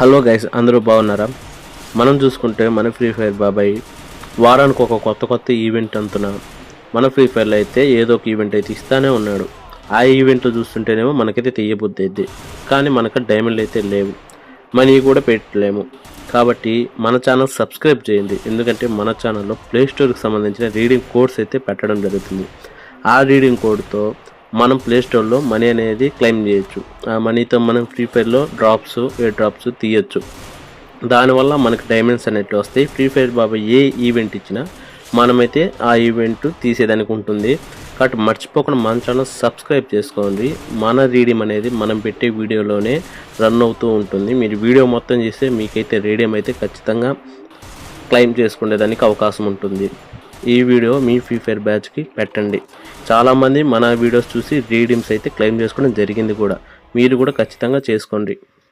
Hello guys, అందరూ బాగున్నారా? మనం చూసుకుంటే మన ఫ్రీ ఫైర్ బాబాయ్ వారానికి ఒక కొత్త ఈవెంట్ అంటున్న మన ఫ్రీ ఫైర్లో అయితే ఏదో ఒక ఈవెంట్ అయితే ఇస్తానే ఉన్నాడు. ఆ ఈవెంట్లు చూస్తుంటేనేమో మనకైతే తీయబుద్ధి అయింది, కానీ మనకు డైమండ్లు అయితే లేవు, మనీ కూడా పెట్టలేము. కాబట్టి మన ఛానల్ సబ్స్క్రైబ్ చేయండి, ఎందుకంటే మన ఛానల్లో ప్లే స్టోర్కి సంబంధించిన రీడింగ్ కోడ్స్ అయితే పెట్టడం జరుగుతుంది. ఆ రీడింగ్ కోడ్తో మనం ప్లే స్టోర్లో మనీ అనేది క్లెయిమ్ చేయొచ్చు. ఆ మనీతో మనం ఫ్రీ ఫైర్లో ఎయిర్ డ్రాప్స్ తీయచ్చు. దానివల్ల మనకు డైమండ్స్ అనేవి వస్తాయి. ఫ్రీ ఫైర్ బాబా ఏ ఈవెంట్ ఇచ్చినా మనమైతే ఆ ఈవెంట్ తీసేదానికి ఉంటుంది. కాబట్టి మర్చిపోకుండా మన ఛానల్ సబ్స్క్రైబ్ చేసుకోండి. మన రీడియం అనేది మనం పెట్టే వీడియోలోనే రన్ అవుతూ ఉంటుంది. మీరు వీడియో మొత్తం చేస్తే మీకైతే రీడియం అయితే ఖచ్చితంగా క్లెయిమ్ చేసుకునేదానికి అవకాశం ఉంటుంది. ఈ వీడియో మీ ఫ్రీ ఫైర్ బ్యాచ్కి పెట్టండి. చాలామంది మన వీడియోస్ చూసి రీడీమ్స్ అయితే క్లెయిమ్ చేసుకోవడం జరిగింది కూడా. మీరు కూడా ఖచ్చితంగా చేసుకోండి.